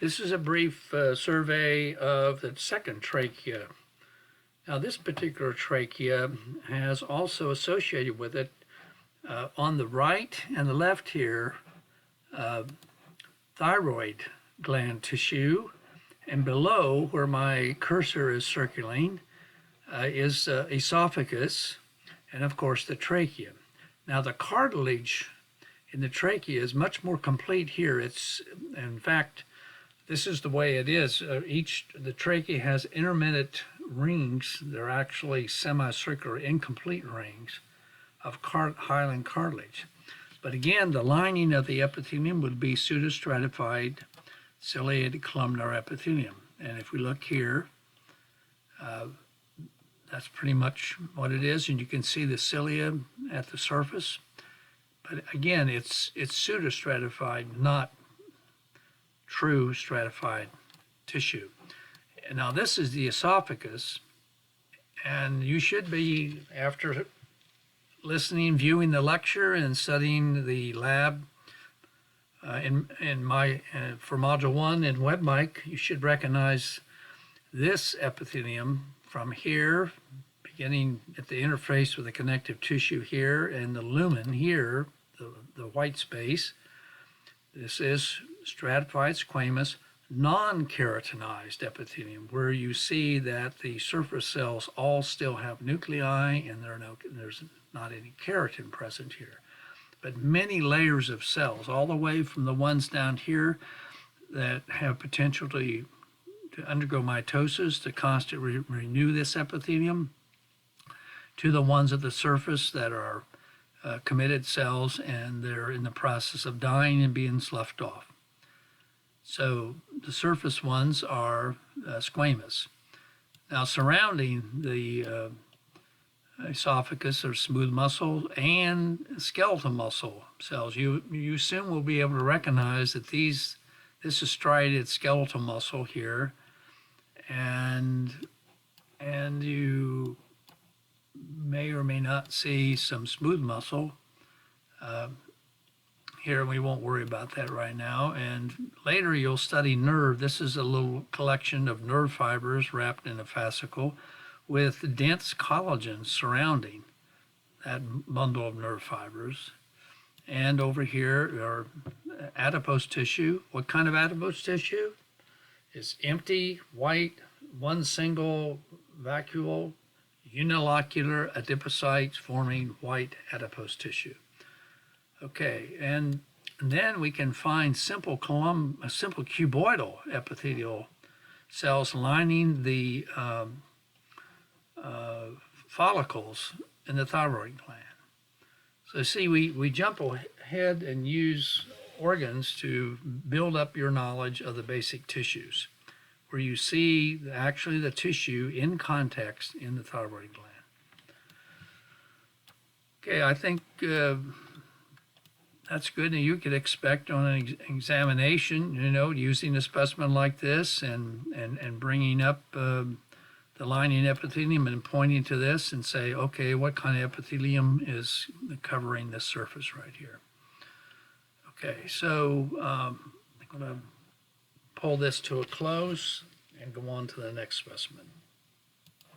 This is a brief survey of the second trachea. Now, this particular trachea has also associated with it on the right and the left here, thyroid gland tissue, and below where my cursor is circling is esophagus, and of course the trachea. Now, the cartilage in the trachea is much more complete here. It's, in fact, this is the way it is. The trachea has intermittent rings. They're actually semicircular, incomplete rings of hyaline cartilage. But again, the lining of the epithelium would be pseudostratified ciliated columnar epithelium. And if we look here, that's pretty much what it is. And you can see the cilia at the surface. But again, it's pseudostratified, not true stratified tissue. And now this is the esophagus, and you should be, after listening, viewing the lecture, and studying the lab for Module 1 in WebMic, you should recognize this epithelium from here, beginning at the interface with the connective tissue here, and the lumen here, the white space. This is stratified squamous non-keratinized epithelium, where you see that the surface cells all still have nuclei and there's not any keratin present here. But many layers of cells, all the way from the ones down here that have potential to undergo mitosis to constantly renew this epithelium, to the ones at the surface that are committed cells and they're in the process of dying and being sloughed off. So the surface ones are squamous. Now, surrounding the esophagus are smooth muscle and skeletal muscle cells. You soon will be able to recognize that this is striated skeletal muscle here, and you may or may not see some smooth muscle here. We won't worry about that right now. And later you'll study nerve. This is a little collection of nerve fibers wrapped in a fascicle with dense collagen surrounding that bundle of nerve fibers. And over here are adipose tissue. What kind of adipose tissue? It's empty, white, one single vacuole, unilocular adipocytes forming white adipose tissue. Okay, and then we can find simple cuboidal epithelial cells lining the follicles in the thyroid gland. So see, we jump ahead and use organs to build up your knowledge of the basic tissues, where you see actually the tissue in context in the thyroid gland. Okay, I think that's good, and you could expect on an examination, using a specimen like this and bringing up the lining epithelium and pointing to this and say, okay, what kind of epithelium is covering this surface right here? Okay, so I'm going to pull this to a close and go on to the next specimen.